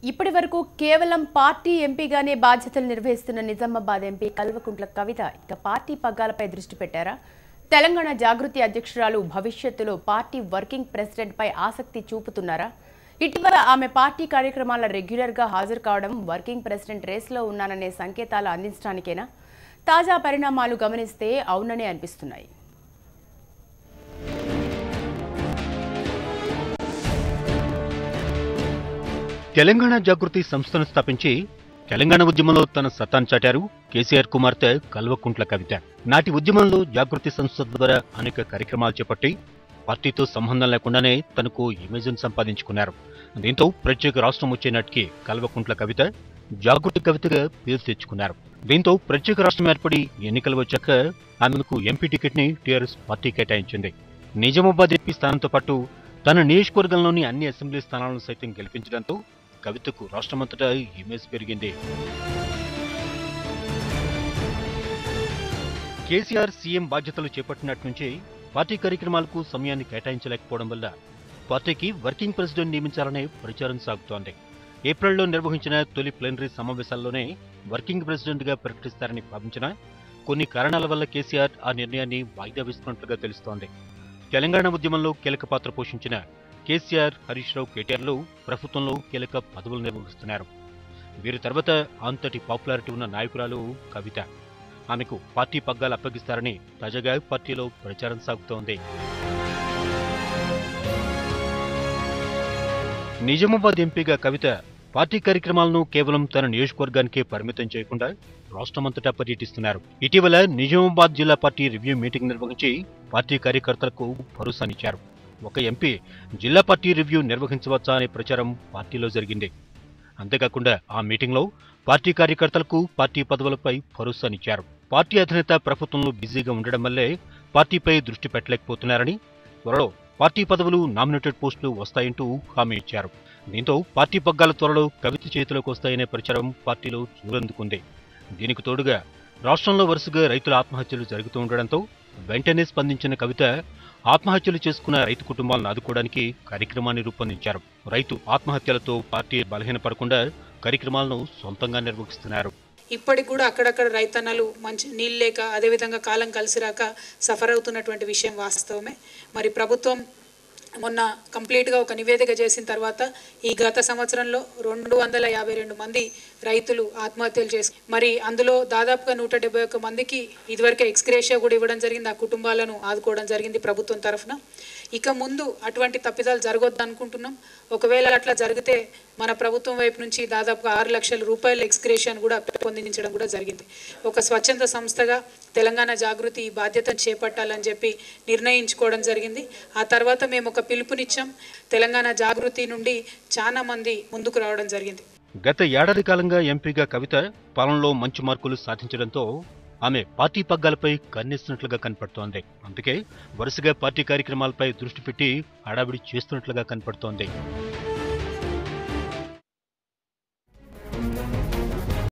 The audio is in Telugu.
ఇప్పటి వరకు కేవలం పార్టీ ఎంపీగానే బాధ్యతలు నిర్వహిస్తున్న నిజామాబాద్ ఎంపీ కల్వకుంట్ల కవిత ఇక పార్టీ పగ్గాలపై దృష్టి పెట్టారా? తెలంగాణ జాగృతి అధ్యక్షురాలు భవిష్యత్తులో పార్టీ వర్కింగ్ ప్రెసిడెంట్ పై ఆసక్తి చూపుతున్నారా? ఇటీవల ఆమె పార్టీ కార్యక్రమాల రెగ్యులర్గా హాజరు కావడం వర్కింగ్ ప్రెసిడెంట్ రేస్లో ఉన్నాననే సంకేతాలు అందించడానికేనా? తాజా పరిణామాలు గమనిస్తే అవుననే అనిపిస్తున్నాయి. తెలంగాణ జాగృతి సంస్థను స్థాపించి తెలంగాణ ఉద్యమంలో తన సత్తాను చాటారు కేసీఆర్ కుమార్తె కల్వకుంట్ల కవిత. నాటి ఉద్యమంలో జాగృతి సంస్థ ద్వారా అనేక కార్యక్రమాలు చేపట్టి పార్టీతో సంబంధం లేకుండానే తనకు ఇమేజ్ను సంపాదించుకున్నారు. దీంతో ప్రత్యేక రాష్ట్రం వచ్చే నాటికి కల్వకుంట్ల కవిత జాగృతి కవితగా పేరు తెచ్చుకున్నారు. దీంతో ప్రత్యేక రాష్ట్రం ఏర్పడి ఎన్నికలు వచ్చాక ఆమెకు ఎంపీ టికెట్ ని టీఆర్ఎస్ పార్టీ కేటాయించింది. నిజామాబాద్ ఎంపీ స్థానంతో పాటు తన నియోజకవర్గంలోని అన్ని అసెంబ్లీ స్థానాలను సైతం గెలిపించడంతో కవితకు రాష్ట్రమంతటా ఇమేజ్ పెరిగింది. కేసీఆర్ సీఎం బాధ్యతలు చేపట్టినట్టు నుంచి పార్టీ కార్యక్రమాలకు సమయాన్ని కేటాయించలేకపోవడం వల్ల పార్టీకి వర్కింగ్ ప్రెసిడెంట్ నియమించాలనే ప్రచారం సాగుతోంది. ఏప్రిల్లో నిర్వహించిన తొలి ప్లీనరీ సమావేశాల్లోనే వర్కింగ్ ప్రెసిడెంట్ గా ప్రకటిస్తారని భావించినా కొన్ని కారణాల వల్ల కేసీఆర్ ఆ నిర్ణయాన్ని వాయిదా వేసుకున్నట్లుగా తెలుస్తోంది. తెలంగాణ ఉద్యమంలో కీలక పాత్ర పోషించిన కేసీఆర్, హరీష్ రావు, కేటీఆర్లు ప్రభుత్వంలో కీలక పదవులు నిర్వహిస్తున్నారు. వీరి తర్వాత అంతటి పాపులారిటీ ఉన్న నాయకురాలు కవిత. ఆమెకు పార్టీ పగ్గాలు అప్పగిస్తారని తాజాగా పార్టీలో ప్రచారం సాగుతోంది. నిజామాబాద్ ఎంపీగా కవిత పార్టీ కార్యక్రమాలను కేవలం తన నియోజకవర్గానికే పరిమితం చేయకుండా రాష్ట్రమంతటా పర్యటిస్తున్నారు. ఇటీవల నిజామాబాద్ జిల్లా పార్టీ రివ్యూ మీటింగ్ నిర్వహించి పార్టీ కార్యకర్తలకు భరోసానిచ్చారు. ఒక ఎంపీ జిల్లా పార్టీ రివ్యూ నిర్వహించవచ్చా అనే ప్రచారం పార్టీలో జరిగింది. అంతేకాకుండా ఆ మీటింగ్లో పార్టీ కార్యకర్తలకు పార్టీ పదవులపై భరోసానిచ్చారు. పార్టీ అధినేత ప్రభుత్వంలో బిజీగా ఉండడం వల్లే పార్టీపై దృష్టి పెట్టలేకపోతున్నారని, త్వరలో పార్టీ పదవులు, నామినేటెడ్ పోస్టులు వస్తాయంటూ హామీ ఇచ్చారు. దీంతో పార్టీ పగ్గాల త్వరలో కవిత చేతిలోకి వస్తాయనే ప్రచారం పార్టీలో చూరందుకుంది. దీనికి తోడుగా రాష్ట్రంలో వరుసగా రైతుల ఆత్మహత్యలు జరుగుతూ ఉండడంతో వెంటనే స్పందించిన కవిత ఆత్మహత్యలు చేసుకున్న రైతు కుటుంబాలను ఆదుకోవడానికి కార్యక్రమాన్ని రూపొందించారు. రైతు ఆత్మహత్యలతో పార్టీ బలహీనపడకుండా కార్యక్రమాలను సొంతంగా నిర్వహిస్తున్నారు. ఇప్పటికి కూడా అక్కడక్కడ రైతన్నలు మంచి నీళ్ళు లేక, అదేవిధంగా కాలం కలిసిరాక సఫర్ అవుతున్నటువంటి విషయం వాస్తవమే. మరి ప్రభుత్వం మొన్న కంప్లీట్గా ఒక నివేదిక చేసిన తర్వాత ఈ గత సంవత్సరంలో 252 మంది రైతులు ఆత్మహత్యలు చేసి, మరి అందులో దాదాపుగా 171 మందికి ఇదివరకే ఎక్స్గ్రేషియా కూడా ఇవ్వడం జరిగింది. ఆ కుటుంబాలను ఆదుకోవడం జరిగింది ప్రభుత్వం తరఫున. ఇక ముందు అటువంటి తప్పిదాలు జరగొద్దు అనుకుంటున్నాం. ఒకవేళ అట్లా జరిగితే మన ప్రభుత్వం వైపు నుంచి దాదాపుగా 6 లక్షల రూపాయల ఎక్స్గ్రేషియాను కూడా పొందించడం కూడా జరిగింది. ఒక స్వచ్ఛంద సంస్థగా తెలంగాణ జాగృతి ఈ బాధ్యతను చేపట్టాలని చెప్పి నిర్ణయించుకోవడం జరిగింది. ఆ తర్వాత మేము ఒక పిలుపునిచ్చాం. తెలంగాణ జాగృతి నుండి చాలా మంది ముందుకు రావడం జరిగింది. గత ఏడాది కాలంగా ఎంపీగా కవిత పాలనలో మంచి మార్కులు సాధించడంతో ఆమె పార్టీ పగ్గాలపై కన్నేస్తున్నట్లుగా కనపడుతోంది. అందుకే వరుసగా పార్టీ కార్యక్రమాలపై దృష్టి పెట్టి హడావిడి చేస్తున్నట్లుగా కనపడుతోంది.